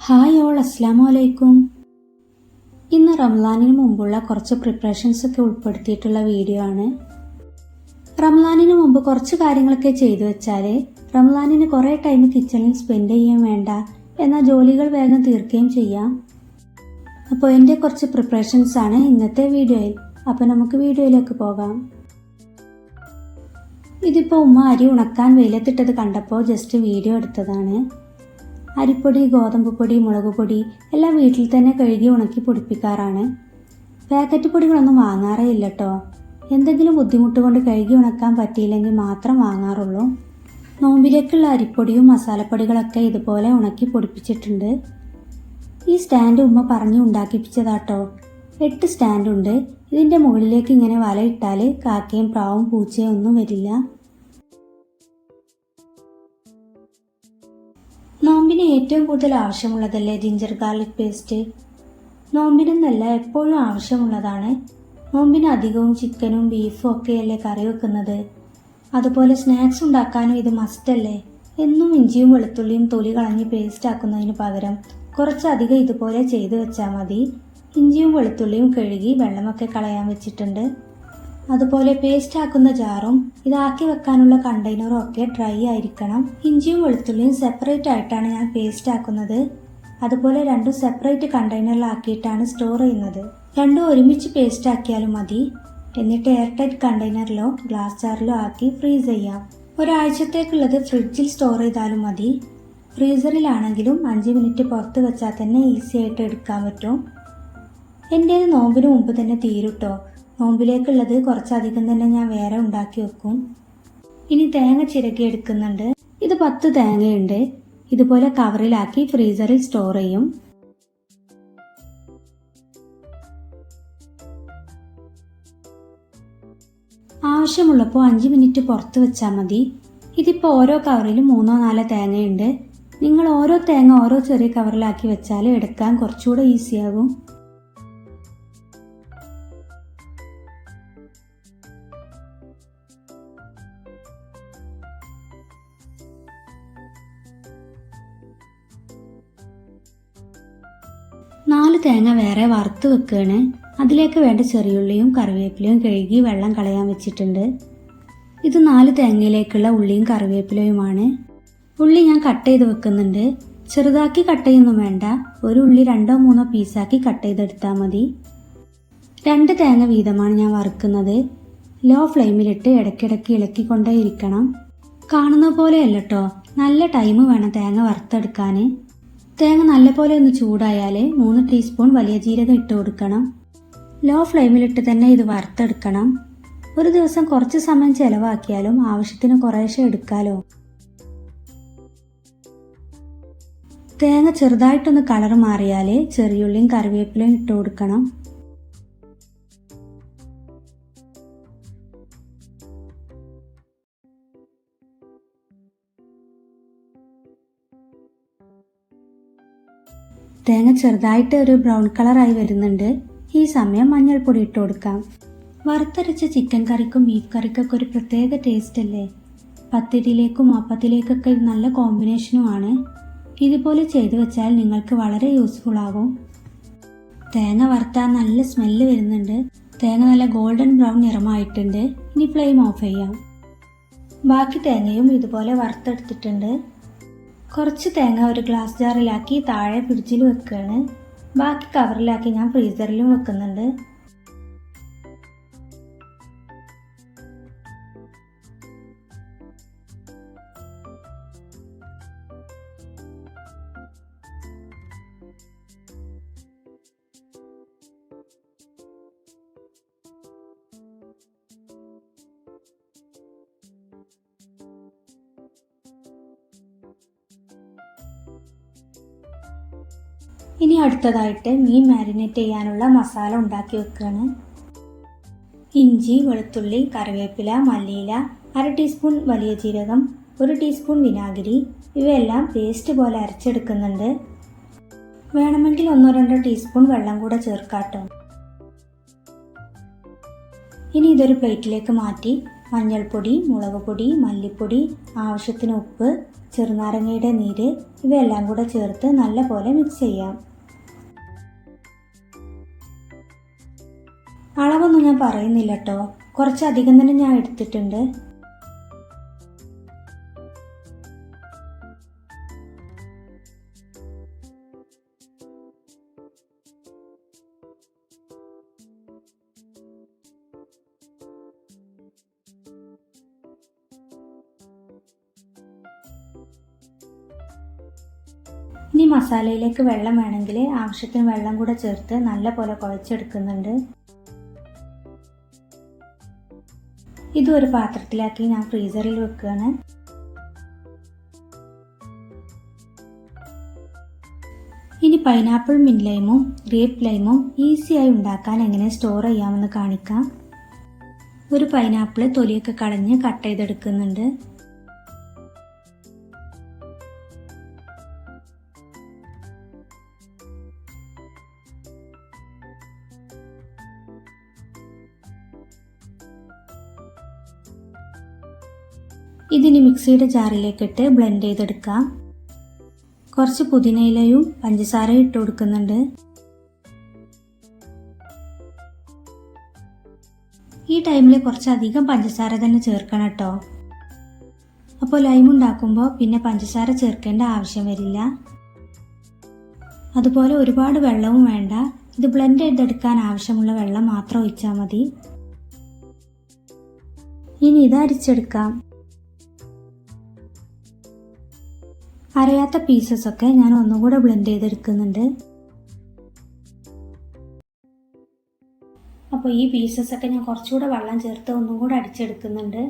Hi all, അസ്സലാമു അലൈക്കും. ഇന്ന് റംസാനിന് മുമ്പുള്ള കുറച്ച് പ്രിപ്പറേഷൻസ് ഒക്കെ ഉൾപ്പെടുത്തിയിട്ടുള്ള വീഡിയോ ആണ്. റംസാനിന് മുമ്പ് കുറച്ച് കാര്യങ്ങളൊക്കെ ചെയ്തു വെച്ചാൽ റംസാനിന് കുറേ ടൈം കിച്ചണിൽ സ്പെൻഡ് ചെയ്യാൻ വേണ്ട, എന്നാൽ ജോലികൾ വേഗം തീർക്കുകയും ചെയ്യാം. അപ്പോൾ എൻ്റെ കുറച്ച് പ്രിപ്പറേഷൻസ് ആണ് ഇന്നത്തെ വീഡിയോയിൽ. അപ്പോൾ നമുക്ക് വീഡിയോയിലേക്ക് പോകാം. ഇതിപ്പോൾ ഉമ്മ അരി ഉണക്കാൻ വെയിലത്തിട്ടത് കണ്ടപ്പോൾ ജസ്റ്റ് വീഡിയോ എടുത്തതാണ്. അരിപ്പൊടി, ഗോതമ്പ് പൊടി, മുളക് പൊടി എല്ലാം വീട്ടിൽ തന്നെ കഴുകി ഉണക്കി പൊടിപ്പിക്കാറാണ്. പാക്കറ്റ് പൊടികളൊന്നും വാങ്ങാറേ ഇല്ല കേട്ടോ. എന്തെങ്കിലും ബുദ്ധിമുട്ട് കൊണ്ട് കഴുകി ഉണക്കാൻ പറ്റിയില്ലെങ്കിൽ മാത്രം വാങ്ങാറുള്ളൂ. നോമ്പിലേക്കുള്ള അരിപ്പൊടിയും മസാലപ്പൊടികളൊക്കെ ഇതുപോലെ ഉണക്കി പൊടിപ്പിച്ചിട്ടുണ്ട്. ഈ സ്റ്റാൻഡ് ഉമ്മ പറഞ്ഞു ഉണ്ടാക്കിപ്പിച്ചതാട്ടോ. 8 സ്റ്റാൻഡുണ്ട്. ഇതിൻ്റെ മുകളിലേക്ക് ഇങ്ങനെ വല ഇട്ടാൽ കാക്കയും പ്രാവും പൂച്ചയും ഒന്നും വരില്ല. നോമ്പിന് ഏറ്റവും കൂടുതൽ ആവശ്യമുള്ളതല്ലേ ജിഞ്ചർ ഗാർലിക് പേസ്റ്റ്? നോമ്പിനെന്നല്ല, എപ്പോഴും ആവശ്യമുള്ളതാണ്. നോമ്പിന് അധികവും ചിക്കനും ബീഫും ഒക്കെയല്ലേ കറി വെക്കുന്നത്. അതുപോലെ സ്നാക്സ് ഉണ്ടാക്കാനും ഇത് മസ്റ്റല്ലേ. എന്നും ഇഞ്ചിയും വെളുത്തുള്ളിയും തൊലി കളഞ്ഞ് പേസ്റ്റ് ആക്കുന്നതിന് പകരം കുറച്ചധികം ഇതുപോലെ ചെയ്തു വെച്ചാൽ മതി. ഇഞ്ചിയും വെളുത്തുള്ളിയും കഴുകി വെള്ളമൊക്കെ കളയാൻ വെച്ചിട്ടുണ്ട്. അതുപോലെ പേസ്റ്റ് ആക്കുന്ന ജാറും ഇതാക്കി വെക്കാനുള്ള കണ്ടെയ്നറും ഒക്കെ ഡ്രൈ ആയിരിക്കണം. ഇഞ്ചിയും വെളുത്തുള്ളിയും സെപ്പറേറ്റ് ആയിട്ടാണ് ഞാൻ പേസ്റ്റ് ആക്കുന്നത്. അതുപോലെ രണ്ടും സെപ്പറേറ്റ് കണ്ടെയ്നറിലാക്കിയിട്ടാണ് സ്റ്റോർ ചെയ്യുന്നത്. രണ്ടും ഒരുമിച്ച് പേസ്റ്റ് ആക്കിയാലും മതി. എന്നിട്ട് എയർ ടൈറ്റ് കണ്ടെയ്നറിലോ ഗ്ലാസ് ജാറിലോ ആക്കി ഫ്രീസ് ചെയ്യാം. ഒരാഴ്ചത്തേക്കുള്ളത് ഫ്രിഡ്ജിൽ സ്റ്റോർ ചെയ്താലും മതി. ഫ്രീസറിലാണെങ്കിലും 5 മിനിറ്റ് പുറത്ത് വെച്ചാൽ തന്നെ ഈസി ആയിട്ട് എടുക്കാൻ പറ്റും. എൻ്റേത് നോമ്പിന് മുമ്പ് തന്നെ തീരുട്ടോ. നോമ്പിലേക്കുള്ളത് കുറച്ചധികം തന്നെ ഞാൻ വേറെ ഉണ്ടാക്കി വെക്കും. ഇനി തേങ്ങ ചിരകി എടുക്കുന്നുണ്ട്. ഇത് 10 തേങ്ങയുണ്ട്. ഇതുപോലെ കവറിലാക്കി ഫ്രീസറിൽ സ്റ്റോർ ചെയ്യും. ആവശ്യമുള്ളപ്പോൾ 5 മിനിറ്റ് പുറത്ത് വെച്ചാൽ മതി. ഇതിപ്പോൾ ഓരോ കവറിലും 3-4 തേങ്ങയുണ്ട്. നിങ്ങൾ ഓരോ തേങ്ങ ഓരോ ചെറിയ കവറിലാക്കി വെച്ചാൽ എടുക്കാൻ കുറച്ചുകൂടെ ഈസിയാകും. നാല് തേങ്ങ വേറെ വറുത്ത് വെക്കുകയാണ്. അതിലേക്ക് വേണ്ട ചെറിയുള്ളിയും കറിവേപ്പിലയും കഴുകി വെള്ളം കളയാൻ വെച്ചിട്ടുണ്ട്. ഇത് 4 തേങ്ങയിലേക്കുള്ള ഉള്ളിയും കറിവേപ്പിലയുമാണ്. ഉള്ളി ഞാൻ കട്ട് ചെയ്ത് വെക്കുന്നുണ്ട്. ചെറുതാക്കി കട്ട് ചെയ്യൊന്നും വേണ്ട. ഒരു ഉള്ളി 2-3 പീസാക്കി കട്ട് ചെയ്തെടുത്താൽ മതി. 2 തേങ്ങ വീതമാണ് ഞാൻ വറുക്കുന്നത്. ലോ ഫ്ലെയിമിലിട്ട് ഇടയ്ക്കിടയ്ക്ക് ഇളക്കിക്കൊണ്ടേ ഇരിക്കണം. കാണുന്ന പോലെയല്ല കേട്ടോ, നല്ല ടൈം വേണം തേങ്ങ വറുത്തെടുക്കാൻ. തേങ്ങ നല്ലപോലെ ഒന്ന് ചൂടായാൽ 3 ടീസ്പൂൺ വലിയ ജീരകം ഇട്ട് കൊടുക്കണം. ലോ ഫ്ലെയിമിലിട്ട് തന്നെ ഇത് വറുത്തെടുക്കണം. ഒരു ദിവസം കുറച്ച് സമയം ചിലവാക്കിയാലും ആവശ്യത്തിന് കുറേശ്ശെ എടുക്കാലോ. തേങ്ങ ചെറുതായിട്ടൊന്ന് കളർ മാറിയാൽ ചെറിയുള്ളിയും കറിവേപ്പിലയും ഇട്ട് കൊടുക്കണം. തേങ്ങ ചെറുതായിട്ട് ഒരു ബ്രൗൺ കളറായി വരുന്നുണ്ട്. ഈ സമയം മഞ്ഞൾപ്പൊടി ഇട്ട് കൊടുക്കാം. വറുത്തരച്ച ചിക്കൻ കറിക്കും ബീഫ് കറിക്കൊക്കെ ഒരു പ്രത്യേക ടേസ്റ്റ് അല്ലേ. പത്തിരിയിലേക്കും അപ്പത്തിലേക്കൊക്കെ ഇത് നല്ല കോമ്പിനേഷനുമാണ്. ഇതുപോലെ ചെയ്തു വെച്ചാൽ നിങ്ങൾക്ക് വളരെ യൂസ്ഫുൾ ആകും. തേങ്ങ വറുത്താൽ നല്ല സ്മെല്ല് വരുന്നുണ്ട്. തേങ്ങ നല്ല ഗോൾഡൻ ബ്രൗൺ നിറമായിട്ടുണ്ട്. ഇനി ഫ്ലെയിം ഓഫ് ചെയ്യാം. ബാക്കി തേങ്ങയും ഇതുപോലെ വറുത്തെടുത്തിട്ടുണ്ട്. കുറച്ച് തേങ്ങ ഒരു ഗ്ലാസ് ജാറിലാക്കി താഴെ ഫ്രിഡ്ജിൽ വെക്കുകയാണ്. ബാക്കി കവറിലാക്കി ഞാൻ ഫ്രീസറിലും വെക്കുന്നുണ്ട്. ഇനി അടുത്തതായിട്ട് മീൻ മാരിനേറ്റ് ചെയ്യാനുള്ള മസാല ഉണ്ടാക്കി വെക്കുകയാണ്. ഇഞ്ചി, വെളുത്തുള്ളി, കറിവേപ്പില, മല്ലിയില, 1/2 ടീസ്പൂൺ വലിയ ജീരകം, 1 ടീസ്പൂൺ വിനാഗിരി ഇവയെല്ലാം പേസ്റ്റ് പോലെ അരച്ചെടുക്കുന്നുണ്ട്. വേണമെങ്കിൽ 1-2 ടീസ്പൂൺ വെള്ളം കൂടെ ചേർക്കാട്ടോ. ഇനി ഇതൊരു പ്ലേറ്റിലേക്ക് മാറ്റി മഞ്ഞൾപ്പൊടി, മുളക് പൊടി, മല്ലിപ്പൊടി, ആവശ്യത്തിന് ഉപ്പ്, ചെറുനാരങ്ങയുടെ നീര് ഇവയെല്ലാം കൂടെ ചേർത്ത് നല്ലപോലെ മിക്സ് ചെയ്യാം. അളവൊന്നും ഞാൻ പറയുന്നില്ല കേട്ടോ, കുറച്ചധികം തന്നെ ഞാൻ എടുത്തിട്ടുണ്ട്. ഇനി മസാലയിലേക്ക് വെള്ളം വേണമെങ്കിൽ ആവശ്യത്തിന് വെള്ളം കൂടെ ചേർത്ത് നല്ലപോലെ കുഴച്ചെടുക്കുന്നുണ്ട്. ഇതും ഒരു പാത്രത്തിലാക്കി ഞാൻ ഫ്രീസറിൽ വെക്കുകയാണ്. ഇനി പൈനാപ്പിൾ മിന്റ് ലൈമും ഗ്രേപ്പ് ലൈമും ഈസിയായി ഉണ്ടാക്കാൻ എങ്ങനെ സ്റ്റോർ ചെയ്യാമെന്ന് കാണിക്കാം. ഒരു പൈനാപ്പിൾ തൊലിയൊക്കെ കളഞ്ഞ് കട്ട് ചെയ്തെടുക്കുന്നുണ്ട്. ഇതിന് മിക്സിയുടെ ജാറിലേക്കിട്ട് ബ്ലെൻഡ് ചെയ്തെടുക്കാം. കുറച്ച് പുതിനയിലയും പഞ്ചസാരയും ഇട്ട് കൊടുക്കുന്നുണ്ട്. ഈ ടൈമിൽ കുറച്ചധികം പഞ്ചസാര തന്നെ ചേർക്കണം കേട്ടോ. അപ്പോൾ ലൈം ഉണ്ടാക്കുമ്പോൾ പിന്നെ പഞ്ചസാര ചേർക്കേണ്ട ആവശ്യം വരില്ല. അതുപോലെ ഒരുപാട് വെള്ളവും വേണ്ട. ഇത് ബ്ലെൻഡ് ചെയ്തെടുക്കാൻ ആവശ്യമുള്ള വെള്ളം മാത്രം ഒഴിച്ചാൽ മതി. ഇനി ഇത് അരിച്ചെടുക്കാം. അരയാത്ത പീസസ് ഒക്കെ ഞാൻ ഒന്നുകൂടെ ബ്ലെൻഡ് ചെയ്തെടുക്കുന്നുണ്ട്. അപ്പോൾ ഈ പീസസ് ഒക്കെ ഞാൻ കുറച്ചുകൂടെ വെള്ളം ചേർത്ത് ഒന്നും കൂടെ അടിച്ചെടുക്കുന്നുണ്ട്.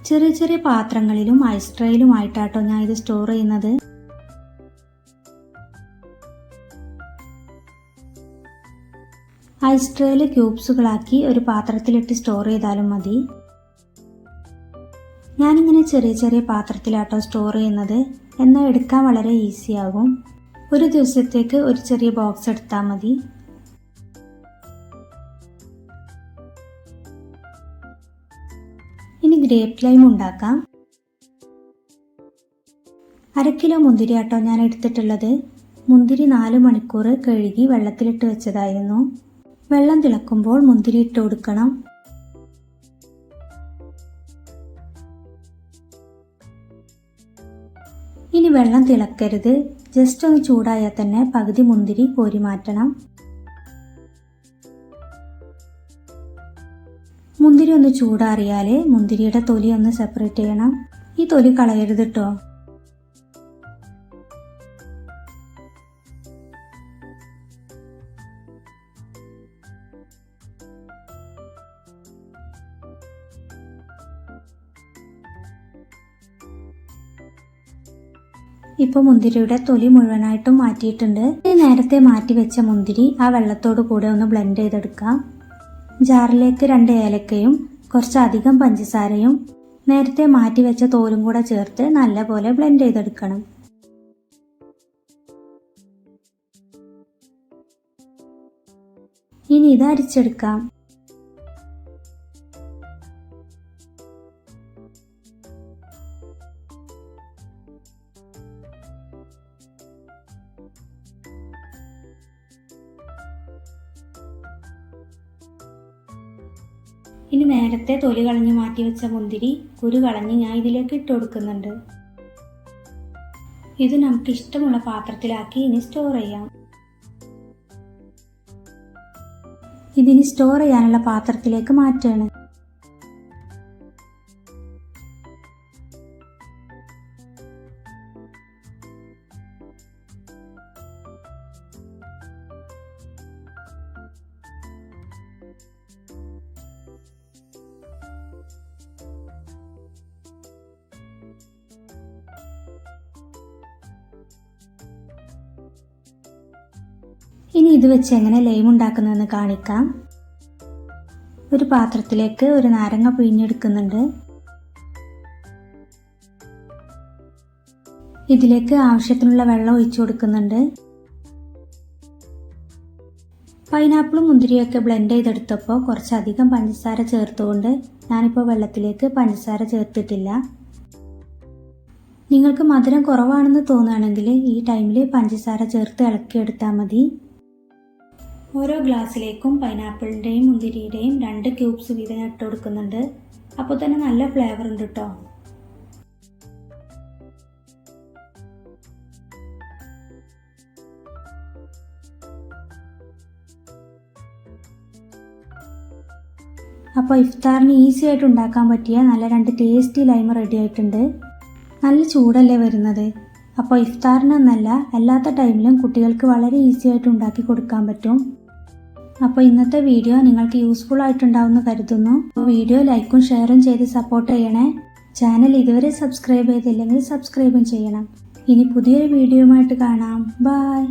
ചെറിയ ചെറിയ പാത്രങ്ങളിലും ഐസ് ട്രേയിലുമായിട്ടാട്ടോ ഞാൻ ഇത് സ്റ്റോർ ചെയ്യുന്നത്. ഐസ് ട്രേയിൽ ക്യൂബ്സുകളാക്കി ഒരു പാത്രത്തിലിട്ട് സ്റ്റോർ ചെയ്താലും മതി. ഞാനിങ്ങനെ ചെറിയ ചെറിയ പാത്രത്തിലാട്ടോ സ്റ്റോർ ചെയ്യുന്നത്. എന്നാൽ എടുക്കാൻ വളരെ ഈസി ആകും. ഒരു ദിവസത്തേക്ക് ഒരു ചെറിയ ബോക്സ് എടുത്താൽ മതി. ഇനി ഗ്രേപ്പ് ലൈം ഉണ്ടാക്കാം. 1/2 കിലോ മുന്തിരി ആട്ടോ ഞാൻ എടുത്തിട്ടുള്ളത്. മുന്തിരി 4 മണിക്കൂർ കഴുകി വെള്ളത്തിലിട്ട് വെച്ചതായിരുന്നു. വെള്ളം തിളക്കുമ്പോൾ മുന്തിരി ഇട്ട് കൊടുക്കണം. ഇനി വെള്ളം തിളക്കരുത്. ജസ്റ്റ് ഒന്ന് ചൂടായാൽ തന്നെ പകുതി മുന്തിരി കോരി മാറ്റണം. മുന്തിരി ഒന്ന് ചൂടാറിയാൽ മുന്തിരിയുടെ തൊലി ഒന്ന് സെപ്പറേറ്റ് ചെയ്യണം. ഈ തൊലി കളയരുത് കേട്ടോ. ഇപ്പോൾ മുന്തിരിയുടെ തൊലി മുഴുവനായിട്ടും മാറ്റിയിട്ടുണ്ട്. നേരത്തെ മാറ്റി വെച്ച മുന്തിരി ആ വെള്ളത്തോട് കൂടെ ഒന്ന് ബ്ലെൻഡ് ചെയ്തെടുക്കാം. ജാറിലേക്ക് 2 ഏലക്കയും കുറച്ചധികം പഞ്ചസാരയും നേരത്തെ മാറ്റി വെച്ച തോലും കൂടെ ചേർത്ത് നല്ലപോലെ ബ്ലെൻഡ് ചെയ്തെടുക്കണം. ഇനി ഇത് അരിച്ചെടുക്കാം. ഇനി നേരത്തെ തൊലി കളഞ്ഞ് മാറ്റി വെച്ച മുന്തിരി കുരു കളഞ്ഞ് ഞാൻ ഇതിലേക്ക് ഇട്ട് കൊടുക്കുന്നുണ്ട്. ഇത് നമുക്ക് ഇഷ്ടമുള്ള പാത്രത്തിലാക്കി ഇനി സ്റ്റോർ ചെയ്യാം. ഇതിനി സ്റ്റോർ ചെയ്യാനുള്ള പാത്രത്തിലേക്ക് മാറ്റുകയാണ്. ഇനി ഇത് വെച്ച് എങ്ങനെ ലൈം ഉണ്ടാക്കുന്നതെന്ന് കാണിക്കാം. ഒരു പാത്രത്തിലേക്ക് ഒരു നാരങ്ങ പിഴിഞ്ഞെടുക്കുന്നുണ്ട്. ഇതിലേക്ക് ആവശ്യത്തിനുള്ള വെള്ളം ഒഴിച്ചു കൊടുക്കുന്നുണ്ട്. പൈനാപ്പിളും മുന്തിരിയൊക്കെ ബ്ലെൻഡ് ചെയ്തെടുത്തപ്പോൾ കുറച്ചധികം പഞ്ചസാര ചേർത്തുകൊണ്ട് ഞാനിപ്പോൾ വെള്ളത്തിലേക്ക് പഞ്ചസാര ചേർത്തിട്ടില്ല. നിങ്ങൾക്ക് മധുരം കുറവാണെന്ന് തോന്നുകയാണെങ്കിൽ ഈ ടൈമിൽ പഞ്ചസാര ചേർത്ത് ഇളക്കിയെടുത്താൽ മതി. ഓരോ ഗ്ലാസ്സിലേക്കും പൈനാപ്പിളിൻ്റെയും മുന്തിരിയുടെയും 2 ക്യൂബ്സ് വീതം ഇട്ട് കൊടുക്കുന്നുണ്ട്. അപ്പോൾ തന്നെ നല്ല ഫ്ലേവർ ഉണ്ട് കേട്ടോ. അപ്പോൾ ഇഫ്താറിന് ഈസി ആയിട്ട് ഉണ്ടാക്കാൻ പറ്റിയ നല്ല 2 ടേസ്റ്റി ലൈം റെഡി ആയിട്ടുണ്ട്. നല്ല ചൂടല്ലേ വരുന്നത്. അപ്പോൾ ഇഫ്താറിനൊന്നല്ല അല്ലാത്ത ടൈമിലും കുട്ടികൾക്ക് വളരെ ഈസി ആയിട്ട് ഉണ്ടാക്കി കൊടുക്കാൻ പറ്റും. അപ്പോൾ ഇന്നത്തെ വീഡിയോ നിങ്ങൾക്ക് യൂസ്ഫുൾ ആയിട്ടുണ്ടാവുമെന്ന് കരുതുന്നു. വീഡിയോ ലൈക്കും ഷെയറും ചെയ്ത് സപ്പോർട്ട് ചെയ്യണേ. ചാനൽ ഇതുവരെ സബ്സ്ക്രൈബ് ചെയ്തില്ലെങ്കിൽ സബ്സ്ക്രൈബും ചെയ്യണം. ഇനി പുതിയൊരു വീഡിയോയുമായിട്ട് കാണാം. ബൈ.